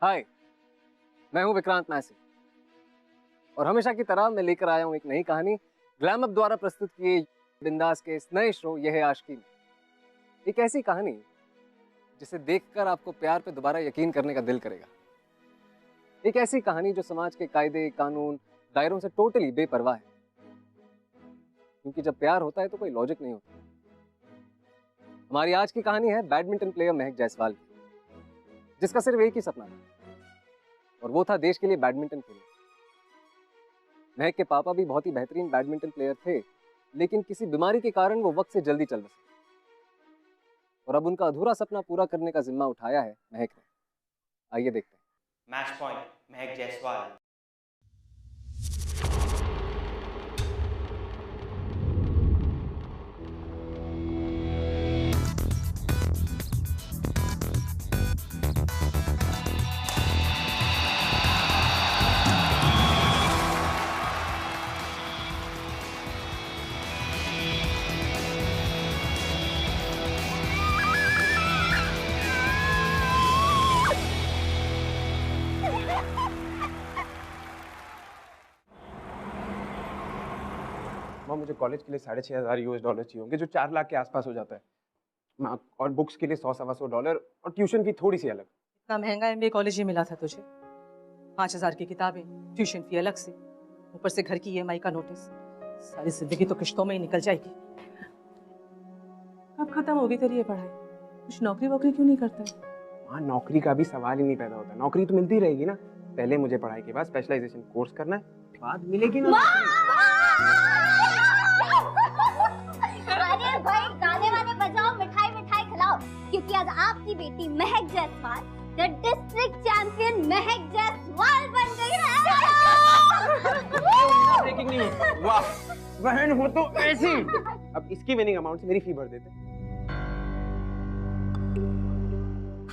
हाय, मैं हूं विक्रांत मैसी और हमेशा की तरह मैं लेकर आया हूं एक नई कहानी ग्लैम अप द्वारा प्रस्तुत किए बिंदास के इस नए शो यह है आशिकी में। एक ऐसी कहानी जिसे देखकर आपको प्यार पे दोबारा यकीन करने का दिल करेगा। एक ऐसी कहानी जो समाज के कायदे कानून दायरों से टोटली बेपरवाह है, क्योंकि जब प्यार होता है तो कोई लॉजिक नहीं होता। हमारी आज की कहानी है बैडमिंटन प्लेयर महक जायसवाल की, जिसका सिर्फ एक ही सपना था और वो था देश के लिए बैडमिंटन खेलना। महक के पापा भी बहुत ही बेहतरीन बैडमिंटन प्लेयर थे, लेकिन किसी बीमारी के कारण वो वक्त से जल्दी चल बसे और अब उनका अधूरा सपना पूरा करने का जिम्मा उठाया है महक ने। आइए देखते हैं। मैच पॉइंट महक जायसवाल। मुझे कॉलेज के लिए $6,500 चाहिए होंगे, जो 4 लाख के आसपास हो जाता है। और बुक्स के लिए $100-125 और ट्यूशन फी थोड़ी सी अलग। इतना महंगा एमबीए कॉलेज ही मिला था तुझे। 5,000 की किताबें, ट्यूशन फी अलग से, ऊपर से घर की ईएमआई का नोटिस। सारी जिंदगी तो किश्तों में ही निकल जाएगी। कब खत्म होगी तेरी ये पढ़ाई? कुछ नौकरी वोकरी क्यों नहीं करता? वहाँ नौकरी का भी सवाल ही नहीं पैदा होता। नौकरी तो मिलती रहेगी ना। पहले मुझे पढ़ाई के बाद स्पेशलाइजेशन कोर्स करना है, बाद मिलेगी ना। अरे भाई गाने वाने बजाओ, मिठाई मिठाई खिलाओ, क्योंकि आज आपकी बेटी महक जायसवाल द डिस्ट्रिक्ट चैंपियन महक जायसवाल बन गई है। Breaking news. वाह, बहन हो तो ऐसी। अब इसकी विनिंग अमाउंट से मेरी फी भर देते।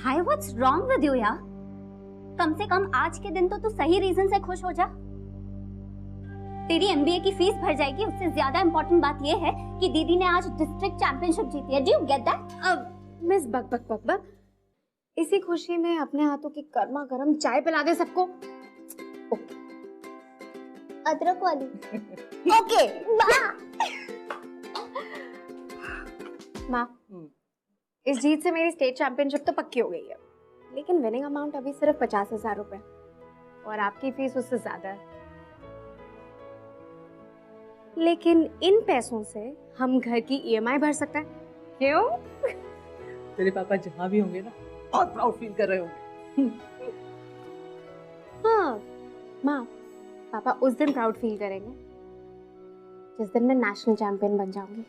भाई व्हाट्स रॉन्ग विद यू यार? कम से कम आज के दिन तो तू सही रीजन से खुश हो जा। तेरी एमबीए की फीस भर जाएगी, उससे ज्यादा इंपॉर्टेंट बात यह है कि दीदी ने आज डिस्ट्रिक्ट चैंपियनशिप जीती है। Do you get that? अब मिस बक इसी खुशी में अपने हाथों की गर्मा गर्म चाय पिला दे सबको। अदरक वाली। ओके माँ, इस जीत से मेरी स्टेट चैंपियनशिप तो पक्की हो गई है, लेकिन विनिंग अमाउंट अभी सिर्फ 50,000 रुपए और आपकी फीस उससे ज्यादा है। लेकिन इन पैसों से हम घर की ईएमआई भर सकते हैं। क्यों? तेरे पापा जहाँ भी होंगे ना, बहुत प्राउड फील कर रहे होंगे। हाँ माँ, पापा उस दिन प्राउड फील करेंगे जिस दिन मैं नेशनल चैंपियन बन जाऊंगी।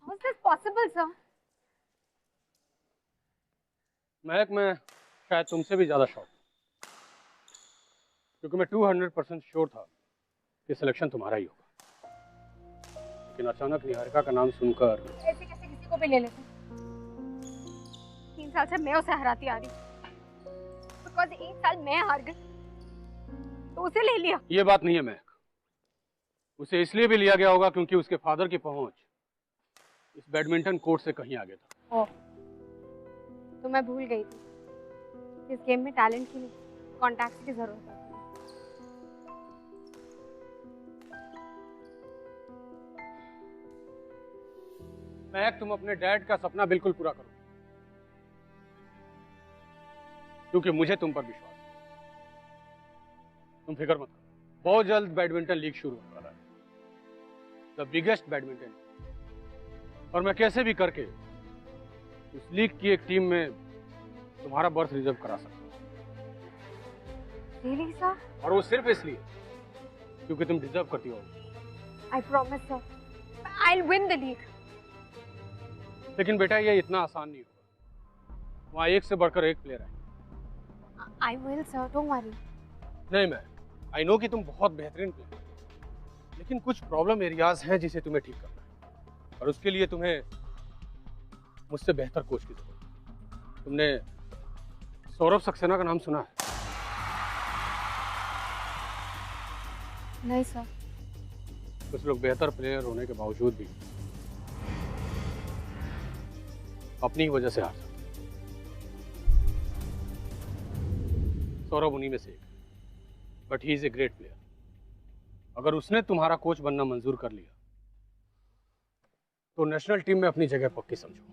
How is this possible, sir? महक, मैं शायद तुमसे भी ज्यादा शॉक, क्योंकि मैं 200% श्योर था कि सिलेक्शन तुम्हारा ही होगा, लेकिन अचानक निहारिका का नाम सुनकर ऐसे कैसे किसी को भी ले लेते? 3 साल से मैं उसे हराती आ रही, बिकॉज़ 1 साल मैं हार गई तो उसे ले लिया। ये बात नहीं है महक, उसे इसलिए भी लिया गया होगा क्योंकि उसके फादर की पहुंच इस बैडमिंटन कोर्ट से कहीं आगे था। ओह, तो मैं भूल गई थी कि इस गेम में टैलेंट की नहीं, कॉन्टैक्ट्स की जरूरत है। महक, तुम अपने डैड का सपना बिल्कुल पूरा करो, क्योंकि मुझे तुम पर विश्वास है। तुम फिक्र मत करो, बहुत जल्द बैडमिंटन लीग शुरू होने वाला है, द बिगेस्ट बैडमिंटन, और मैं कैसे भी करके उस लीग की एक टीम में तुम्हारा बर्थ रिजर्व करा सकता हूँ। Really sir? और वो सिर्फ इसलिए क्योंकि तुम डिजर्व करती हो। I promise sir, I will win the league. लेकिन बेटा, ये इतना आसान नहीं होगा, वहाँ एक से बढ़कर एक प्लेयर है। I will sir, don't worry. नहीं, मैं आई नो कि तुम बहुत बेहतरीन प्लेयर हो, लेकिन कुछ प्रॉब्लम एरियाज हैं जिसे तुम्हें ठीक करना है, और उसके लिए तुम्हें मुझसे बेहतर कोच की जरूरत है। तुमने सौरभ सक्सेना का नाम सुना है? नहीं सर। कुछ लोग बेहतर प्लेयर होने के बावजूद भी अपनी ही वजह से हार सकते। सौरभ उन्हीं में से एक, but he is a great player. अगर उसने तुम्हारा कोच बनना मंजूर कर लिया तो नेशनल टीम में अपनी जगह पक्की समझो,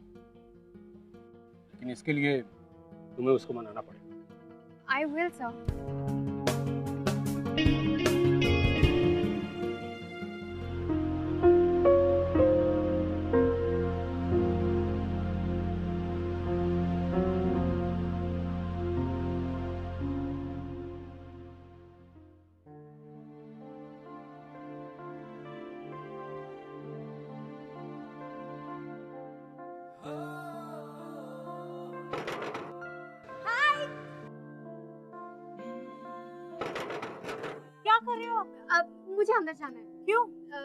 लेकिन इसके लिए तुम्हें उसको मनाना पड़ेगा। I will sir. क्या कर रहे हो आप? अब मुझे अंदर जाना है। क्यों?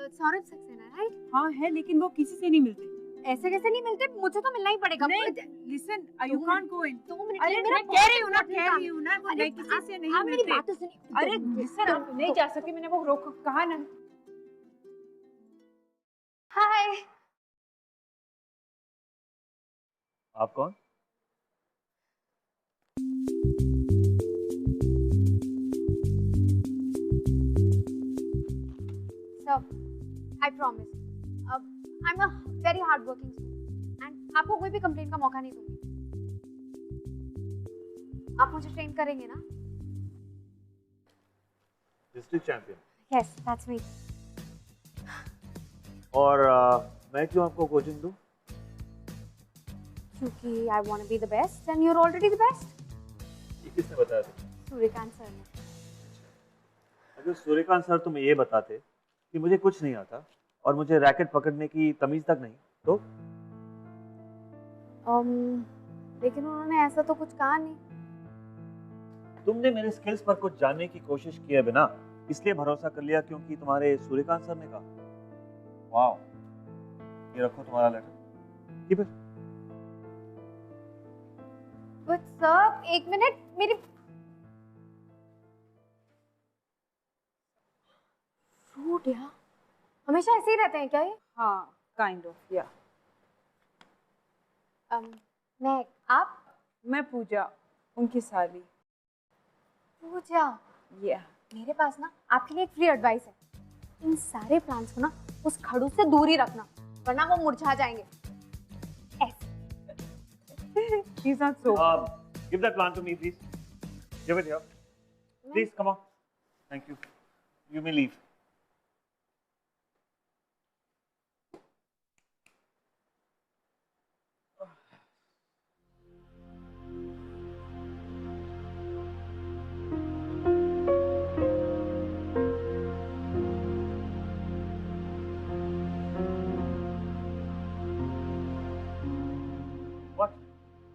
सौरभ सक्सेना, राइट? हाँ है, लेकिन वो किसी से नहीं मिलते। ऐसे कैसे नहीं मिलते? मुझे तो मिलना ही पड़ेगा। Listen, you can't go in. 2 minute. अरे मैं कह रही हूँ ना, वो नहीं, किसी से नहीं आप मेरी मिलते। बात तो सुनिए। अरे लिसन, आप नहीं जा सकती, मैंने वो रोक कहा ना। हाय। आप कौन? Sir, I promise. I'm a very hardworking student and आपको कोई भी कंप्लेंट का मौका नहीं दूंगी। आप मुझे ट्रेन करेंगे ना? District champion. Yes, that's me. और मैं क्यों आपको कोचिंग दूं? क्योंकि I want to be the best and you're already the best. ये किसने बताया था? सूर्यकांत सर ने। अगर सूर्यकांत सर तुम्हें ये बताते कि मुझे कुछ नहीं आता और मुझे रैकेट पकड़ने की तमीज तक नहीं, तो लेकिन उन्होंने ऐसा तो कुछ कहा नहीं। तुमने मेरे स्किल्स पर कुछ जानने की कोशिश किए बिना इसलिए भरोसा कर लिया क्योंकि तुम्हारे सूर्यकांत सर ने कहा। वाओ, ये रखो तुम्हारा letter. Keep it. But sir, एक मिनट, मेरी फ्रूट यार हमेशा ऐसे ही रहते हैं क्या ये? हाँ, काइंड ऑफ, या। मैं, आप? मैं पूजा, उनकी साली। पूजा? या। मेरे पास ना आपके लिए एक फ्री एडवाइस है। इन सारे प्लान्स को ना उस खड़ूस से दूर ही रखना, वरना वो मुरझा जाएंगे। He's not so. Give that plan to me, please. Give it here. Please, come on. Thank you. You may leave.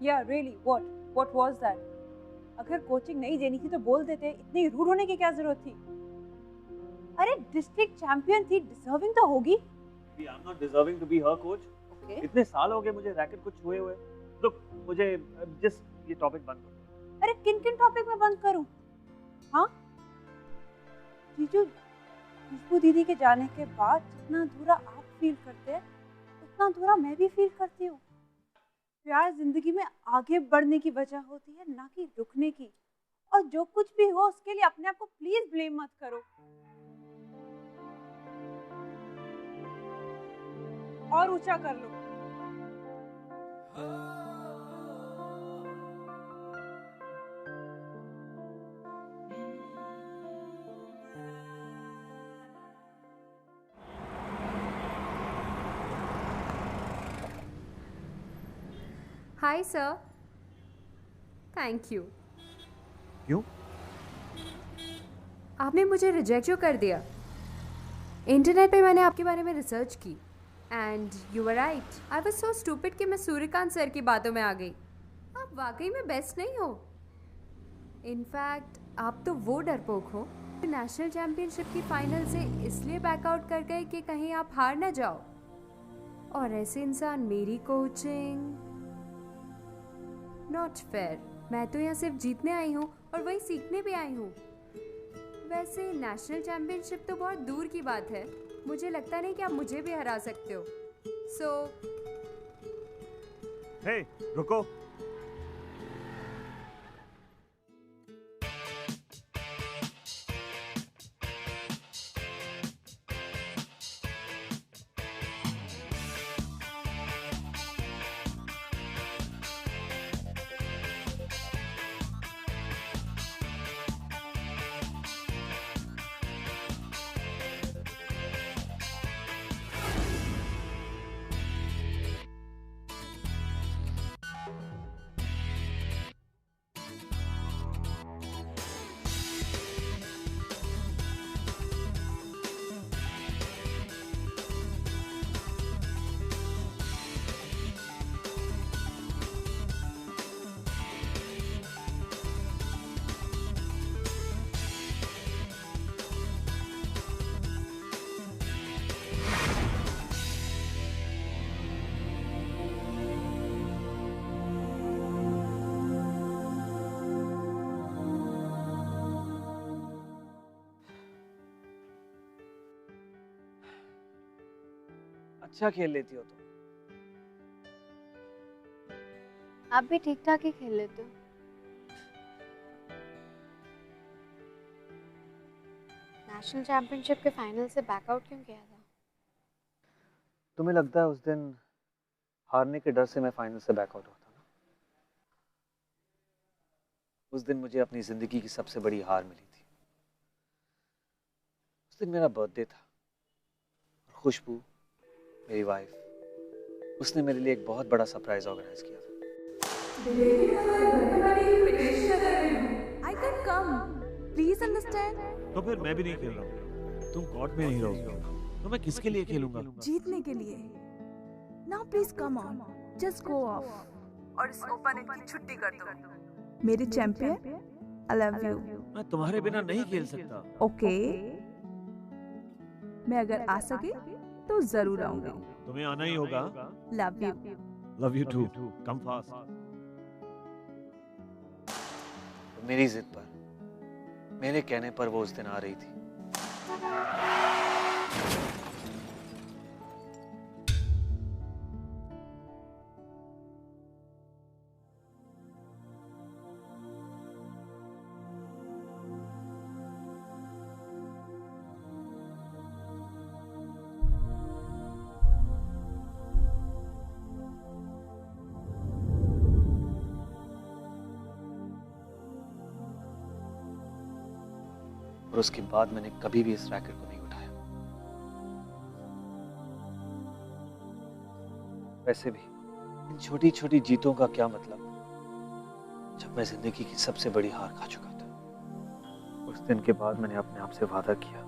Yeah, really, what? What was that? अगर कोचिंग नहीं देनी थी तो बोल देते, इतनी रूड होने की क्या जरूरत थी? अरे डिस्ट्रिक्ट चैंपियन थी, डिजर्विंग तो होगी। I'm not deserving to be her coach. Okay. इतने साल हो गए मुझे रैकेट को छुए हुए। Look, मुझे जस्ट ये टॉपिक बंद करो। अरे किन किन टॉपिक में बंद करूं? हाँ? जीजू, खुशबू दीदी के जाने के बाद जितना अधूरा आप फील करते हैं, उतना अधूरा मैं भी फील करती हूँ। प्यार जिंदगी में आगे बढ़ने की वजह होती है, ना कि रुकने की। और जो कुछ भी हो उसके लिए अपने आप को प्लीज ब्लेम मत करो। और ऊंचा कर लो। Hi sir, thank you. क्यों? आपने मुझे रिजेक्ट क्यों कर दिया? इंटरनेट पे मैंने आपके बारे में रिसर्च की and you were right. I was so stupid कि मैं सूर्यकांत सर की बातों में आ गई। आप वाकई में बेस्ट नहीं हो। इनफैक्ट आप तो वो डरपोक हो नेशनल चैम्पियनशिप की फाइनल से इसलिए बैकआउट कर गए कि कहीं आप हार ना जाओ। और ऐसे इंसान मेरी कोचिंग, नॉट फेयर। मैं तो यहाँ सिर्फ जीतने आई हूँ और वही सीखने भी आई हूँ। वैसे नेशनल चैम्पियनशिप तो बहुत दूर की बात है, मुझे लगता नहीं कि आप मुझे भी हरा सकते हो। सो हे, रुको। अच्छा खेल लेती हो तुम। आप भी ठीक ठाक ही खेल लेते हो। नेशनल चैंपियनशिप के फाइनल से बैकआउट क्यों किया था? तुम्हें लगता है उस दिन हारने के डर से मैं फाइनल से बैकआउट होता ना? उस दिन मुझे अपनी जिंदगी की सबसे बड़ी हार मिली थी। उस दिन मेरा बर्थडे था और खुशबू, मेरी वाइफ, उसने मेरे लिए एक बहुत बड़ा सरप्राइज ऑर्गेनाइज किया था। I can't come. Please understand. तो फिर मैं भी नहीं खेल रहा हूँ। तुम कोर्ट में नहीं रहोगे तो मैं किसके लिए खेलूंगा? जीतने के लिए। Now please come on. Just go off. और इस ओपोनेंट की छुट्टी कर दो। मेरे चैंपियन, I love you. मैं तुम्हारे बिना नहीं खेल सकता। Okay. मैं अगर आ सके तो जरूर आऊंगी। तुम्हें आना ही होगा। Love you. Love you too. Come fast. मेरी जिद पर, मेरे कहने पर वो उस दिन आ रही थी। और उसके बाद मैंने कभी भी इस रैकेट को नहीं उठाया। वैसे भी इन छोटी छोटी जीतों का क्या मतलब जब मैं जिंदगी की सबसे बड़ी हार खा चुका था। उस दिन के बाद मैंने अपने आप से वादा किया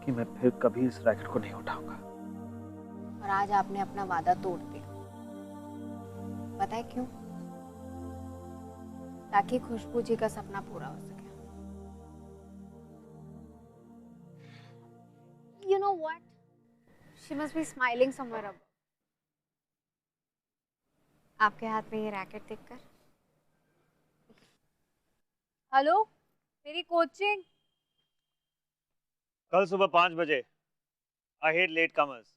कि मैं फिर कभी इस रैकेट को नहीं उठाऊंगा। और आज आपने अपना वादा तोड़ दिया। पता है क्यों? ताकि खुशबू जी का सपना पूरा हो सके। You know what? She must be smiling somewhere above. आपके हाथ में ये रैकेट देखकर। हेलो, मेरी कोचिंग। कल सुबह 5 बजे। I hate late comers.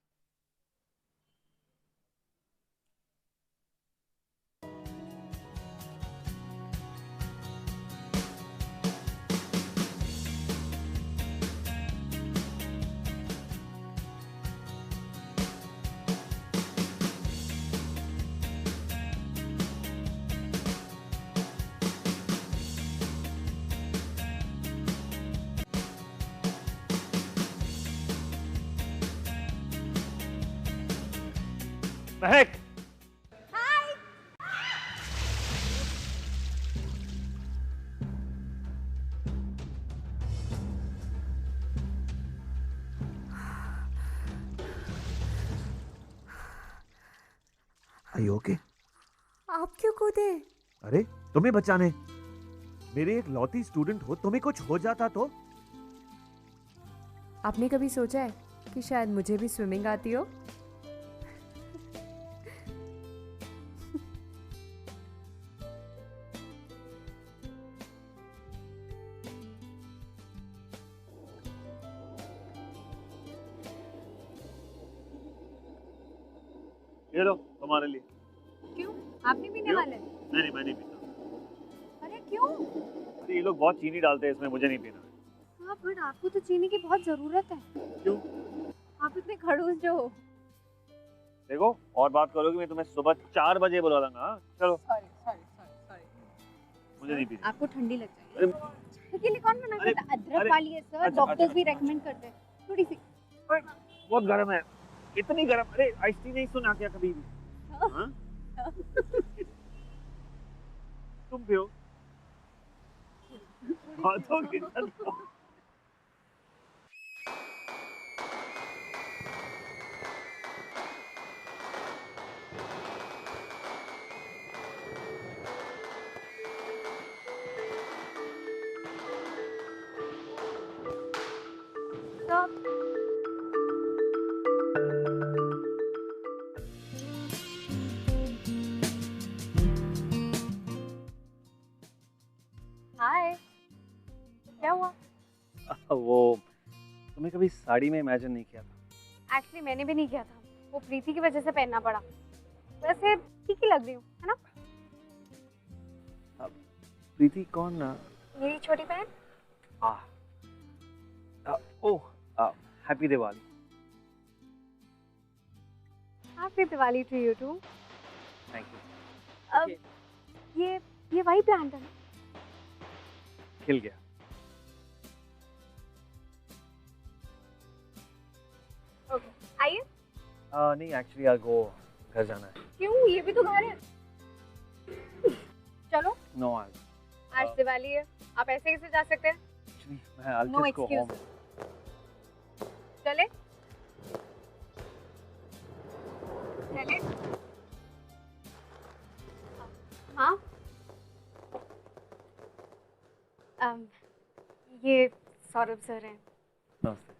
Mahak, Are you okay? आप क्यों कूदे? अरे तुम्हें बचाने। मेरे एक लौती स्टूडेंट हो, तुम्हें कुछ हो जाता तो? आपने कभी सोचा है कि शायद मुझे भी स्विमिंग आती हो? ये लो तुम्हारे लिए। आप नहीं पीने वाले? नहीं मैं नहीं पीता। अरे क्यों? अरे ये लोग बहुत चीनी डालते हैं इसमें, मुझे नहीं पीना। हाँ बट आपको तो चीनी की बहुत जरूरत है। क्यों? आप इतने खड़ूस जो हो। देखो और बात करोगे मैं तुम्हें सुबह 4 बजे बुला दूंगा। हाँ चलो। सॉरी मुझे नहीं पीना। आपको ठंडी लग जाएगी। के लिए कौन मना करता? अदरक वाली है सर, डॉक्टर्स भी रेकमेंड करते हैं थोड़ी सी। बहुत गर्म है, इतनी गर्म। अरे आइस टी नहीं सुना क्या कभी भी? हाँ? तुम पियो। हाथों की तरफ। हाय, क्या हुआ? वो तुम्हें कभी साड़ी में इमेजिन नहीं किया था? एक्चुअली मैंने भी नहीं किया था, वो प्रीति की वजह से पहनना पड़ा। वैसे ठीक ही लग रही हूँ, है ना? प्रीति कौन ना? मेरी छोटी बहन। Oh happy Diwali. Happy Diwali to you too. Thank you. अब ये वही प्लान था ना? खिल गया। ओके, आइए। नहीं एक्चुअली आई गो, घर जाना है। क्यों? ये भी तो घर है। चलो। नो आज दिवाली है, आप ऐसे कैसे जा सकते हैं? एक्चुअली मैं I'll No just go home. चले? चले? हाँ? ये सौरभ सर हैं। नमस्ते।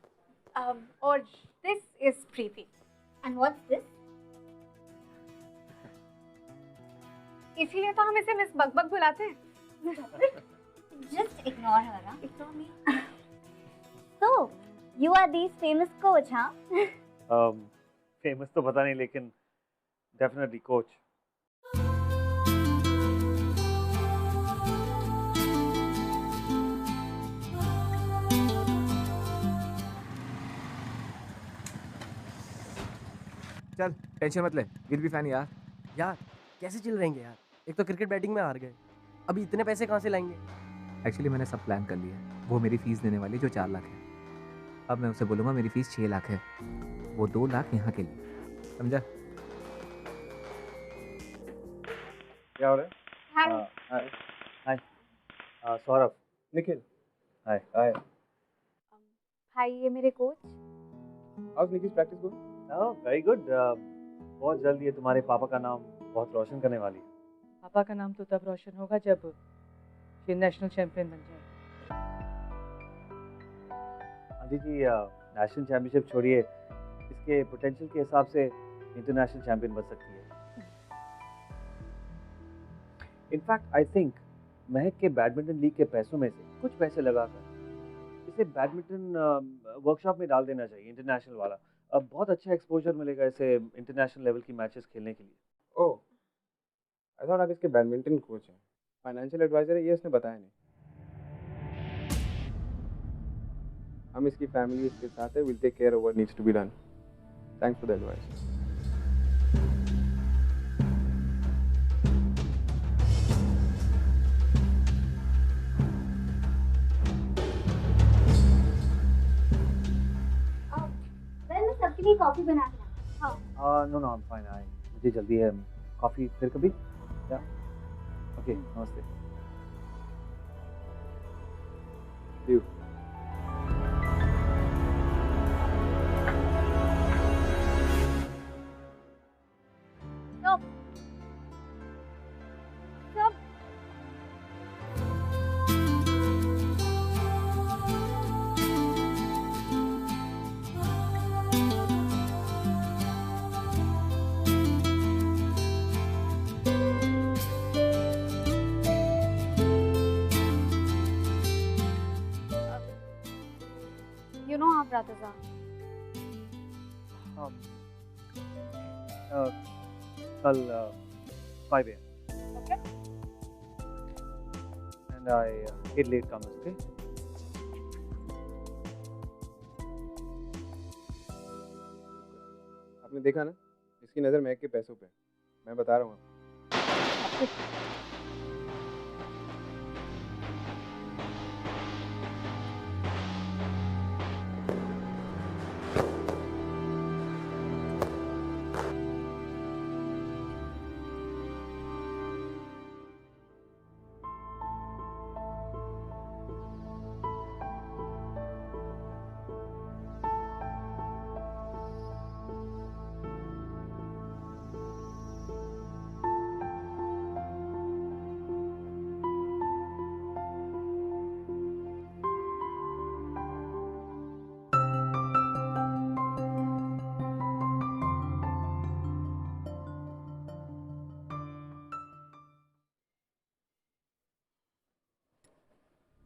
और this is Preeti. And what's this? इसीलिए तो हम इसे मिस बकबक बुलाते हैं। Just ignore her, huh? Ignore me. So, you are these famous coach, huh? Famous तो पता नहीं लेकिन डेफिनेटली कोच। चल टेंशन मत ले, विल बी फैन यार। यार कैसे चिल रहेंगे यार? एक तो क्रिकेट बैटिंग में हार गए, अभी इतने पैसे कहाँ से लाएंगे? एक्चुअली मैंने सब प्लान कर लिया है। वो मेरी फ़ीस देने वाली जो 4 लाख है, अब मैं उसे बोलूँगा मेरी फ़ीस 6 लाख है, वो 2 लाख यहाँ के लिए, समझा? क्या हो रहा है? हाय। हाय सौरभ। निखिल। हाय। हाय। हाय, ये मेरे coach. House Nikhil practice going? Very good. बहुत जल्द ये तुम्हारे पापा का नाम बहुत रोशन करने वाली है। पापा का नाम तो तब रोशन होगा जब ये नेशनल चैंपियन बन जाए। आदि जी नेशनल चैंपियनशिप छोड़िए, इसके पोटेंशियल के हिसाब से इंटरनेशनल चैंपियन बन सकती है। इनफैक्ट आई थिंक महक के बैडमिंटन लीग के पैसों में से कुछ पैसे लगाकर इसे बैडमिंटन वर्कशॉप में डाल देना चाहिए, इंटरनेशनल वाला। अब बहुत अच्छा एक्सपोजर मिलेगा इसे इंटरनेशनल लेवल की मैचेस खेलने के लिए। ओह, आई थॉट आप इसके बैडमिंटन कोच हैं। फाइनेंशियल एडवाइजर है ये उसने बताया नहीं। हम इसकी फैमिली इसके साथ है, will take care of what needs to be done. Thanks for the advice. सबके लिए कॉफी बना के ला। हाँ। No I am fine. मुझे जल्दी है। कॉफी फिर कभी? या ओके, नमस्ते। You You know our brothers are. कल 5 a.m. Okay. And I hate late comers, okay? आपने देखा ना, इसकी नज़र महक के पैसों पे है। मैं बता रहा हूँ आपको।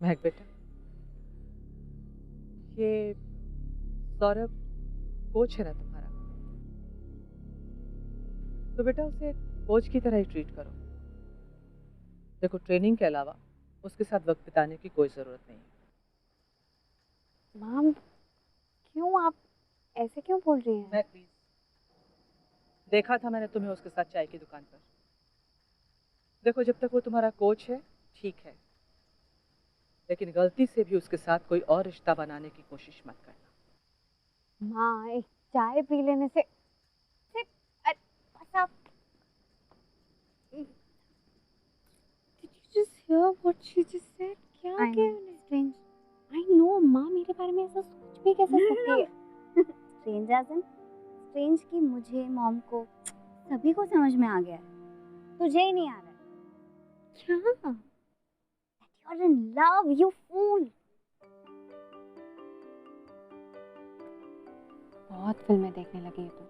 महक बेटा, ये सौरभ कोच है ना तुम्हारा, तो बेटा उसे कोच की तरह ही ट्रीट करो। देखो, ट्रेनिंग के अलावा उसके साथ वक्त बिताने की कोई ज़रूरत नहीं है। मैम, क्यों आप ऐसे क्यों बोल रही हैं? महक प्लीज, देखा था मैंने तुम्हें उसके साथ चाय की दुकान पर। देखो, जब तक वो तुम्हारा कोच है ठीक है, लेकिन गलती से भी उसके साथ कोई और रिश्ता बनाने की कोशिश मत करना। माँ, एक चाय पी लेने से बस आप Did you just hear what she just said? क्या कह उन्हें? Strange. I know, माँ मेरे बारे में ऐसा सोच भी कैसे सकती है? स्ट्रेंज एज इन स्ट्रेंज की मुझे, मॉम को, सभी को समझ में आ गया है। तुझे ही नहीं आ रहा है। क्या? You're in love, you fool. बहुत फिल्में देखने लगी है तुम।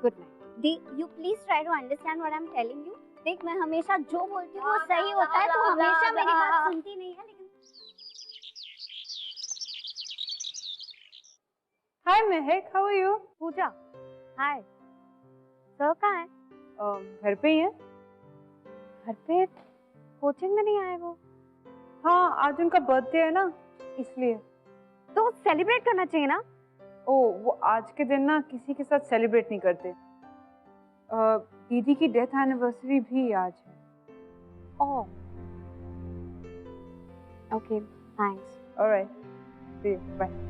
Good night. The, you please try to understand what I'm telling you. देख, मैं हमेशा जो बोलती हूँ वो सही होता है, तो हमेशा मेरी बात सुनती नहीं है, लेकिन Hi Mahak, how are you? Pooja, hi. Sir कहाँ है? घर पे ही है। घर पे? कोचिंग में नहीं आए वो? हाँ, आज उनका बर्थडे है ना, इसलिए। तो सेलिब्रेट करना चाहिए ना? ओ, वो आज के दिन ना किसी के साथ सेलिब्रेट नहीं करते। दीदी की डेथ एनिवर्सरी भी आज है। Oh, okay, thanks. Alright, see you, bye.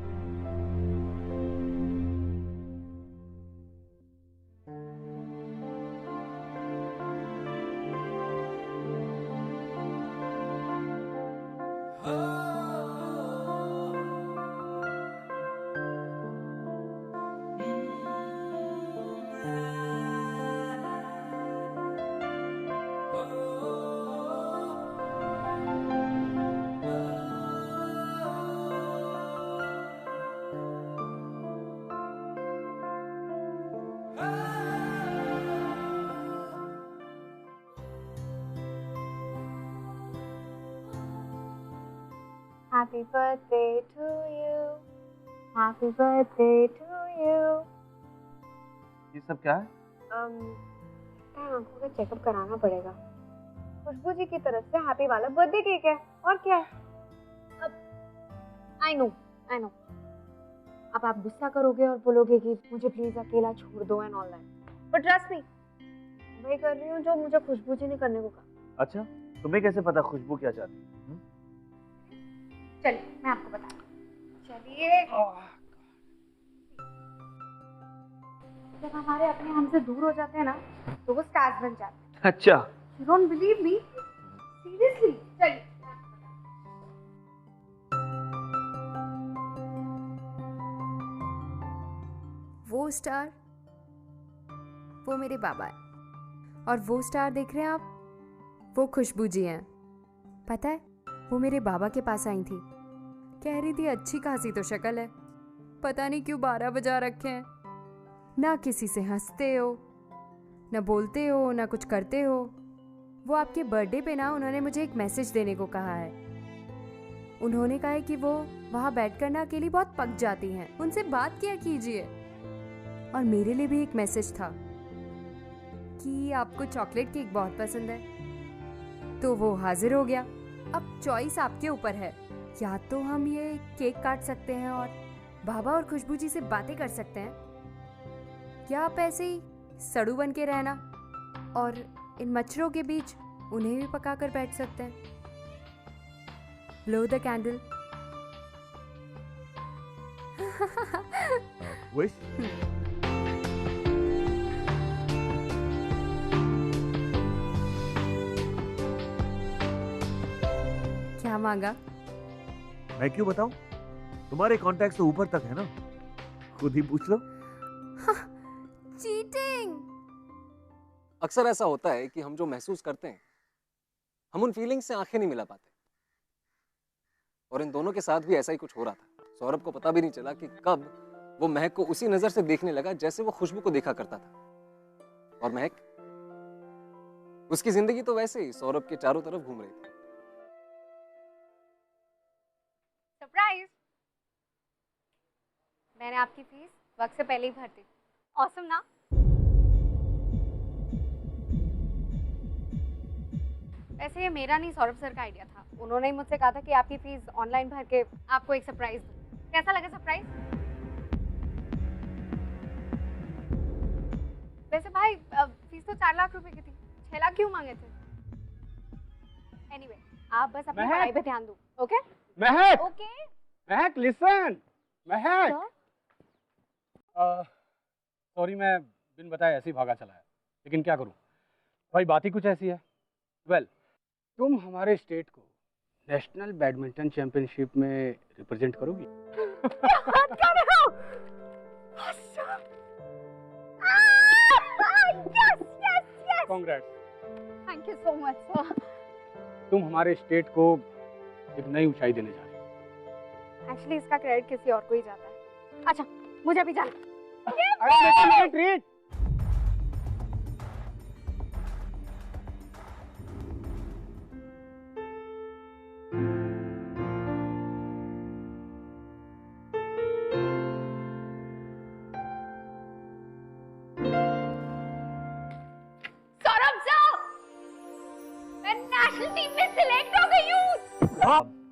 Happy birthday to you. Happy birthday to you. ये सब क्या है? आंखों का चेकअप कराना पड़ेगा। खुशबू जी की तरफ से हैप्पी वाला बर्थडे केक है, और क्या है? अब आई नो अब आप गुस्सा करोगे और बोलोगे कि मुझे प्लीज अकेला छोड़ दो and all that, but trust me, वही कर रही हूँ जो मुझे खुशबू जी ने करने को कहा। अच्छा, तुम्हें कैसे पता खुशबू क्या चाहती है? चलिए मैं आपको बताती हूँ। चलिए, जब हमारे अपने हमसे दूर हो जाते हैं ना, तो वो स्टार्स बन जाते हैं। अच्छा, You don't believe me? Seriously? चलिए। वो स्टार, वो मेरे बाबा है, और वो स्टार देख रहे हैं आप, वो खुशबू जी हैं। पता है, वो मेरे बाबा के पास आई थी, कह रही थी अच्छी खासी तो शक्ल है, पता नहीं क्यों 12 बजा रखे हैं, ना किसी से हंसते हो, ना बोलते हो, ना कुछ करते हो। वो आपके बर्थडे पे ना उन्होंने मुझे एक मैसेज देने को कहा है। उन्होंने कहा है कि वो वहाँ बैठकर ना अकेली बहुत पक जाती हैं, उनसे बात किया कीजिए। और मेरे लिए भी एक मैसेज था कि आपको चॉकलेट केक बहुत पसंद है, तो वो हाजिर हो गया। अब चॉइस आपके ऊपर है, या तो हम ये केक काट सकते हैं और बाबा और खुशबू जी से बातें कर सकते हैं, या आप ऐसे ही सड़ू बन के रहना और इन मच्छरों के बीच उन्हें भी पका कर बैठ सकते हैं। Blow the candle. विश। क्या मांगा? मैं क्यों बताऊं? तुम्हारे कॉन्टैक्ट तो ऊपर तक है ना, खुद ही पूछ लो। चीटिंग। अक्सर ऐसा होता है कि हम जो महसूस करते हैं, हम उन फीलिंग्स से आंखें नहीं मिला पाते। और इन दोनों के साथ भी ऐसा ही कुछ हो रहा था। सौरभ को पता भी नहीं चला कि कब वो महक को उसी नजर से देखने लगा जैसे वो खुशबू को देखा करता था। और महक, उसकी जिंदगी तो वैसे ही सौरभ के चारों तरफ घूम रही थी। सरप्राइज! मैंने आपकी फीस वक्त से पहले ही भर दी। ऑसम ना? वैसे ये मेरा नहीं, सौरभ सर का आइडिया था। उन्होंने ही मुझसे कहा था कि आपकी फीस ऑनलाइन भर के आपको एक सरप्राइज दूं। कैसा लगा सरप्राइज? वैसे भाई फीस तो 4 लाख रुपए की थी, 6 लाख क्यों मांगे थे? एनीवे, आप बस अपनी पढ़ाई पे ध्यान दो, ओके? महक! ओके? महक लिसन! महक! सॉरी, मैं बिन बताए ऐसे ही भागा चला है, लेकिन क्या करूं भाई, बात ही कुछ ऐसी है। वेल, तुम हमारे स्टेट को नेशनल बैडमिंटन चैंपियनशिप में रिप्रेजेंट करोगी। Congrats. Thank you so much sir. तुम हमारे स्टेट को एक नई ऊंचाई देने जा रही हो। एक्चुअली इसका क्रेडिट किसी और को ही जाता है। अच्छा, मुझे अभी जाना। अरे बेटा, मेरी ट्रीट। सौरभ सर, मैं नेशनल टीम में सिलेक्ट हो गई हूँ।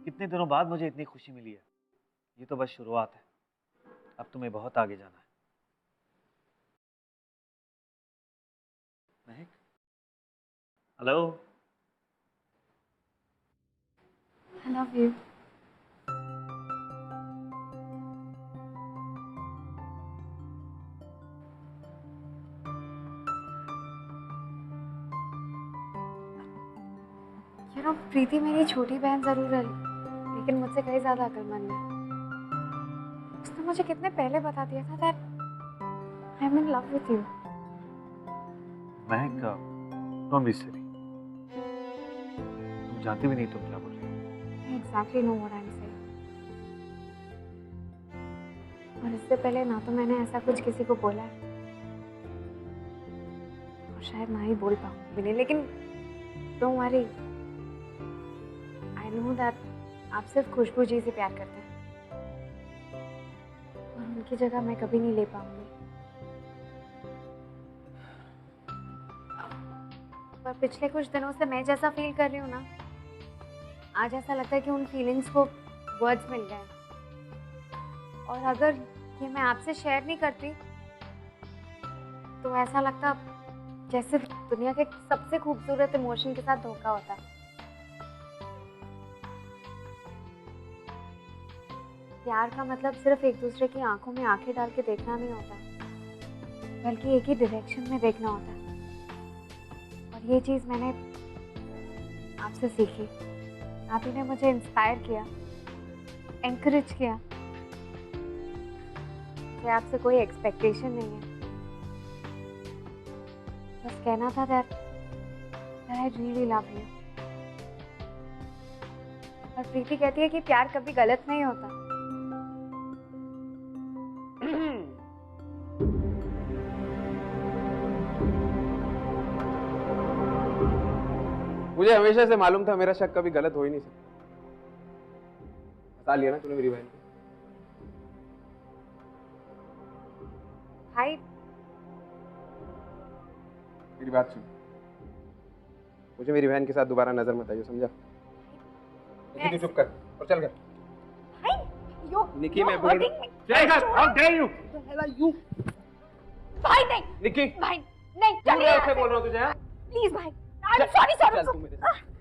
कितने दिनों बाद मुझे इतनी खुशी मिली है। ये तो बस शुरुआत है, अब तुम्हें बहुत आगे जाना है। महक, हेलो। I love you. प्रीति मेरी छोटी बहन जरूर है, लेकिन मुझसे कहीं ज्यादा अक्लमंद है। उसने मुझे कितने पहले बता दिया था that I'm in love with you. Mahak, don't be silly. तुम जानती भी नहीं तुम क्या बोल रही हो। I exactly know what I'm saying. और इससे पहले ना तो मैंने ऐसा कुछ किसी को बोला है, और शायद ना ही बोल पाऊंगी भी नहीं, लेकिन don't worry, I know that आप सिर्फ खुशबू जी से प्यार करते हैं, और उनकी जगह मैं कभी नहीं ले पाऊंगी। पर पिछले कुछ दिनों से मैं जैसा फील कर रही हूँ ना, आज ऐसा लगता है कि उन फीलिंग्स को वर्ड्स मिल गए, और अगर ये मैं आपसे शेयर नहीं करती तो ऐसा लगता जैसे दुनिया के सबसे खूबसूरत इमोशन के साथ धोखा होता है। प्यार का मतलब सिर्फ एक दूसरे की आंखों में आंखें डाल के देखना नहीं होता, बल्कि एक ही डायरेक्शन में देखना होता है। और ये चीज़ मैंने आपसे सीखी। आप ही ने मुझे इंस्पायर किया, एनकरेज किया। मुझे आपसे कोई एक्सपेक्टेशन नहीं है, बस कहना था that I really love you। और प्रीति कहती है कि प्यार कभी गलत नहीं होता। मुझे हमेशा से मालूम था मेरा शक कभी गलत हो ही नहीं सकता। बता लिया ना तूने मेरी बहन को। भाई मेरी बात सुन, मुझे मेरी बहन के साथ दोबारा नजर मत आइयो, समझा? निकी तू चुप कर और चल कर। निकी मैं बोल रहा हूँ, चल कर। How dare you? यू भाई नहीं निकी भाई नहीं, चलिए ऐसे बोल रहा हूँ तुझे। प्लीज भाई, आई एम सॉरी चल तू मेरे साथ।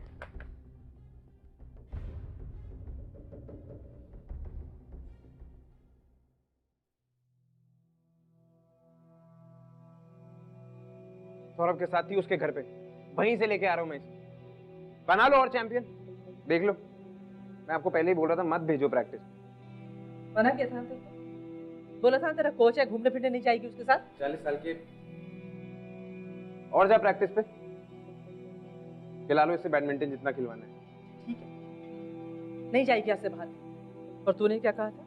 सौरभ के साथ ही उसके घर पे, वहीं से लेके आ रहा हूँ मैं इसे। बना लो और चैंपियन, देख लो। मैं आपको पहले ही बोल रहा था मत भेजो प्रैक्टिस। मना किया था तुमको, बोला था तेरा कोच है, घूमने फिरने नहीं जाएगी उसके साथ। 40 साल की और जा प्रैक्टिस पे, खिला लो इससे बैडमिंटन जितना खिलवाना है। ठीक है, नहीं जाएगी यहाँ से बाहर। और तूने क्या कहा था?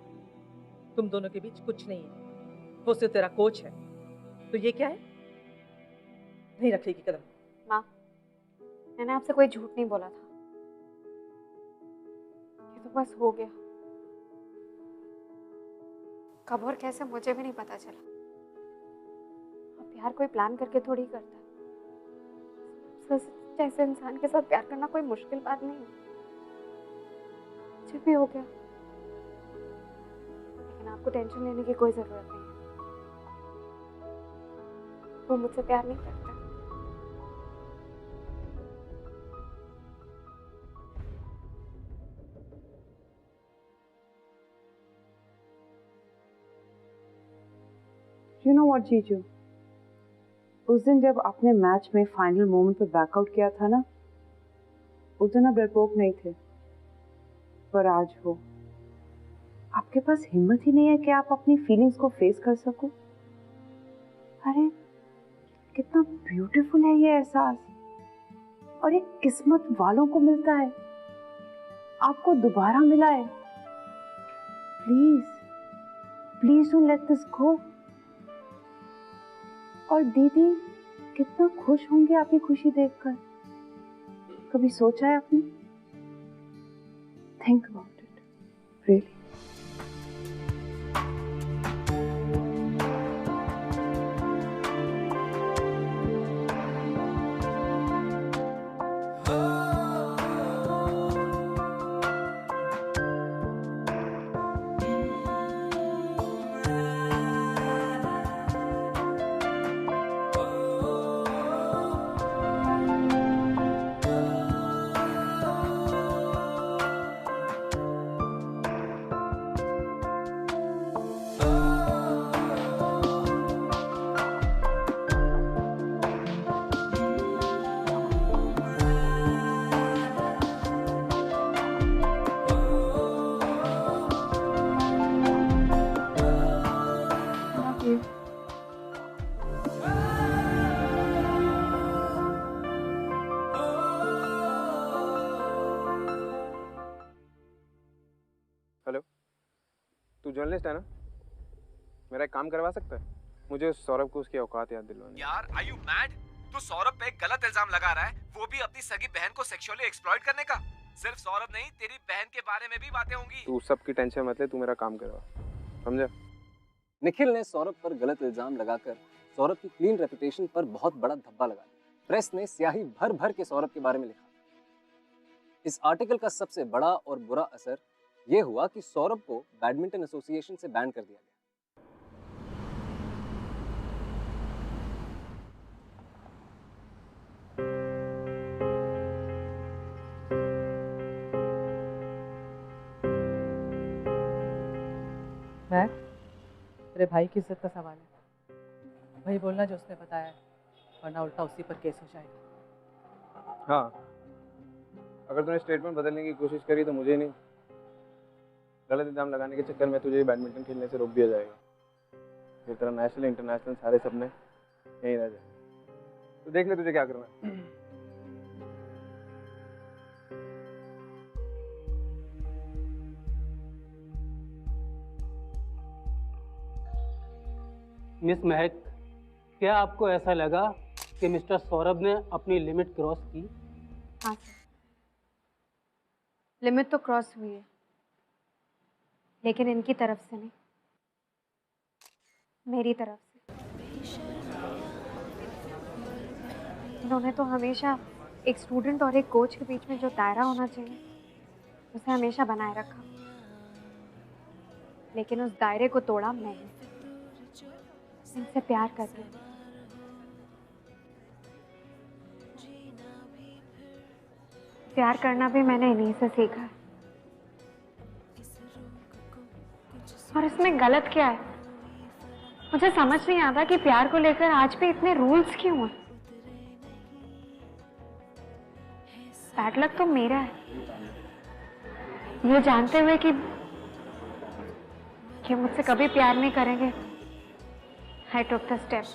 तुम दोनों के बीच कुछ नहीं है, वो सिर्फ तेरा कोच है। तो ये क्या है? नहीं रखेगी कदम। माँ, मैंने आपसे कोई झूठ नहीं बोला था, ये तो बस हो गया। कब और कैसे मुझे भी नहीं पता चला। अब प्यार कोई प्लान करके थोड़ी करता है। जैसे इंसान के साथ प्यार करना कोई मुश्किल बात नहीं है। मुझे भी हो गया, लेकिन आपको टेंशन लेने की कोई जरूरत नहीं है। वो मुझसे प्यार नहीं करता। You know what, जीजू, उस दिन जब आपने मैच में फाइनल मोमेंट पे बैकआउट किया था ना, उस दिन आप डरपोक नहीं थे, पर आज हो। आपके पास हिम्मत ही नहीं है कि आप अपनी फीलिंग्स को फेस कर सको। अरे कितना ब्यूटीफुल है ये एहसास, और ये किस्मत वालों को मिलता है, आपको दोबारा मिला है। Please please don't let this go. और दीदी कितना खुश होंगे आपकी खुशी देखकर। कभी सोचा है आपने? Think about it really. Hello, तू जर्नलिस्ट है ना? मेरा एक काम करवा सकता है? मुझे सौरभ को उसकी औकात याद दिलवानी। यार, आर यू मैड? तू सौरभ पे एक गलत इल्जाम लगा रहा है, वो भी अपनी सगी बहन को सेक्सुअली एक्सप्लॉइट करने का। सिर्फ सौरभ नहीं, तेरी बहन के बारे में भी बातें होंगी। तू सबकी टेंशन मत ले, तू मेरा काम करवा, समझा? निखिल ने सौरभ पर गलत इल्जाम लगाकर सौरभ की क्लीन रेपुटेशन पर बहुत बड़ा धब्बा लगा दिया। प्रेस ने स्याही भर भर के सौरभ के बारे में लिखा। इस आर्टिकल का सबसे बड़ा और बुरा असर यह हुआ कि सौरभ को बैडमिंटन एसोसिएशन से बैन कर दिया गया। मैं तेरे भाई की इज्जत का सवाल है, वही बोलना जो उसने बताया, वरना उल्टा उसी पर केस हो जाएगा। हाँ, अगर तूने स्टेटमेंट बदलने की कोशिश करी तो मुझे नहीं, गलत इल्जाम लगाने के चक्कर में तुझे बैडमिंटन खेलने से रोक दिया जाएगा। फिर तेरा नेशनल इंटरनेशनल सारे सपने यहीं रह जाए। तो देख ले तुझे क्या करना है। मिस महक, क्या आपको ऐसा लगा कि मिस्टर सौरभ ने अपनी लिमिट क्रॉस की? हाँ सर, लिमिट तो क्रॉस हुई है, लेकिन इनकी तरफ से नहीं, मेरी तरफ से। इन्होंने तो हमेशा एक स्टूडेंट और एक कोच के बीच में जो दायरा होना चाहिए उसे हमेशा बनाए रखा, लेकिन उस दायरे को तोड़ा मैंने। इनसे प्यार करती हूँ। प्यार करना भी मैंने इन्हीं से सीखा है। और इसमें गलत क्या है? मुझे समझ नहीं आता कि प्यार को लेकर आज भी इतने रूल्स क्यों हैं। बैड लक तो मेरा है, ये जानते हुए कि मुझसे कभी प्यार नहीं करेंगे। I took the step.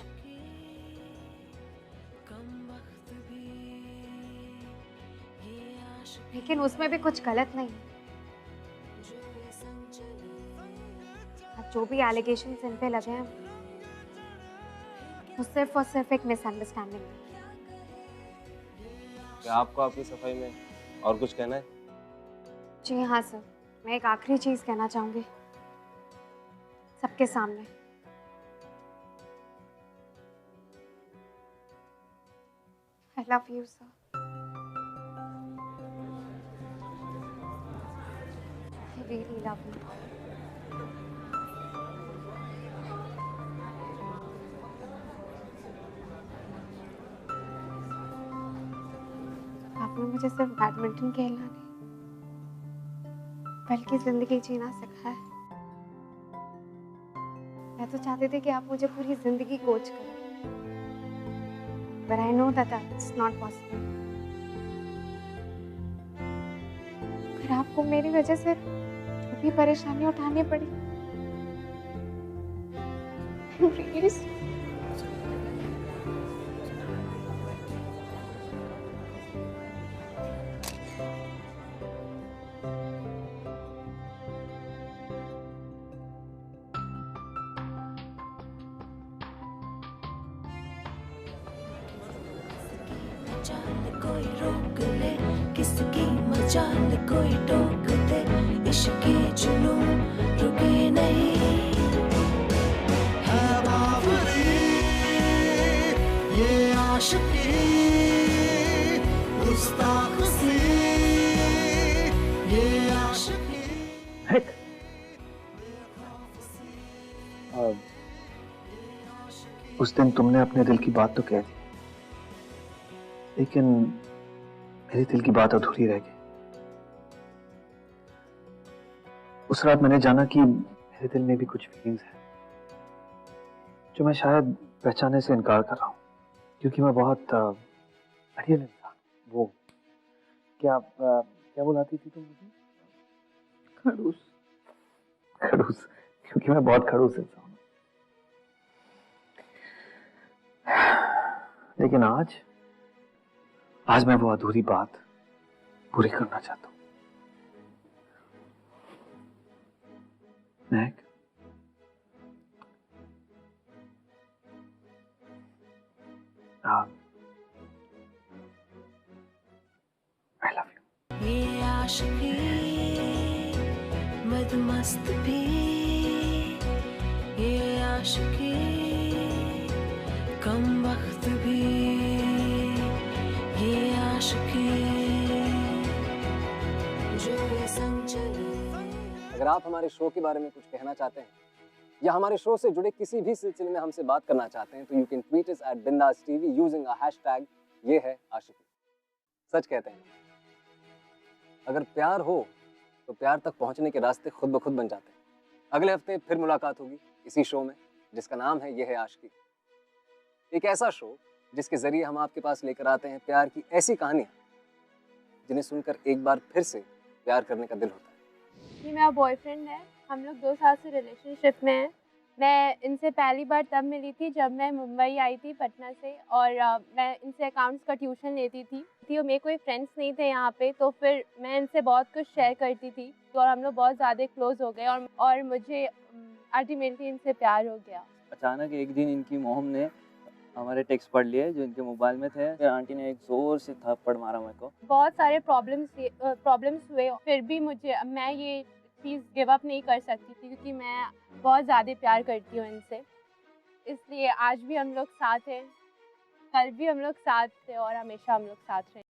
लेकिन उसमें भी कुछ गलत नहीं। अब जो भी एलिगेशंस इन पे लगे हैं वो सिर्फ और सिर्फ एक मिसअंडरस्टैंडिंग है। क्या आपको आपकी सफाई में और कुछ कहना है? जी हाँ सर, मैं एक आखिरी चीज कहना चाहूंगी सबके सामने। I love you, sir. I really love you. आपने मुझे सिर्फ बैडमिंटन खेलना नहीं बल्कि जिंदगी जीना सिखाया है। मैं तो चाहती थी कि आप मुझे पूरी जिंदगी कोच करें, but I know that that's not possible. अगर आपको मेरी वजह से छोटी परेशानी उठानी पड़ी, प्लीज कोई रोक ले, किसकी मजाल कोई टोक दे, इश्क की जुनून रुके नहीं। है बावरी ये आशिकी, गुस्ताख सी ये आशिकी। उस दिन तुमने अपने दिल की बात तो कह दी, लेकिन मेरे दिल की बात अधूरी रह गई। उस रात मैंने जाना कि मेरे दिल में भी कुछ फीलिंग्स हैं जो मैं शायद पहचानने से इनकार कर रहा हूँ, क्योंकि मैं बहुत अड़ियल इंसान। वो क्या बुलाती थी तुम मुझे? खड़ूस। खड़ूस, क्योंकि मैं बहुत खड़ूस इंसान हूँ। लेकिन आज मैं वो अधूरी बात पूरी करना चाहता हूँ। महक, I love you. ये आशिकी मदमस्त भी, ये आशिकी कम वक्त भी, ये आशिकी जो ये संग चले। अगर आप हमारे शो के बारे में कुछ कहना चाहते हैं या हमारे शो से जुड़े किसी भी सिलसिले में हमसे बात करना चाहते हैं तो you can tweet us @bindaastv using a hashtag ये है आशिकी। सच कहते हैं, अगर प्यार हो तो प्यार तक पहुंचने के रास्ते खुद ब खुद बन जाते हैं। अगले हफ्ते फिर मुलाकात होगी इसी शो में जिसका नाम है ये है आशिकी। एक ऐसा शो जिसके जरिए हम आपके पास लेकर आते हैं प्यार की ऐसी कहानियां जिन्हें सुनकर एक बार फिर से प्यार करने का दिल होता है। ये मेरा बॉयफ्रेंड है, हम लोग 2 साल से रिलेशनशिप में हैं। मैं इनसे पहली बार तब मिली थी जब मैं मुंबई आई थी पटना से, और मैं इनसे अकाउंट्स का ट्यूशन लेती थी और मेरे कोई फ्रेंड्स नहीं थे यहाँ पे, तो फिर मैं इनसे बहुत कुछ शेयर करती थी और हम लोग बहुत ज़्यादा क्लोज हो गए और मुझे अल्टीमेटली इनसे प्यार हो गया। अचानक एक दिन इनकी मोम ने हमारे टेक्स्ट पढ़ लिए जो इनके मोबाइल में थे, फिर आंटी ने एक जोर से थप्पड़ मारा मेरे को। बहुत सारे प्रॉब्लम्स हुए, फिर भी मैं ये चीज़ गिव अप नहीं कर सकती थी क्योंकि मैं बहुत ज़्यादा प्यार करती हूँ इनसे, इसलिए आज भी हम लोग साथ हैं कल भी हम लोग साथ थे और हमेशा हम लोग साथ रहेंगे।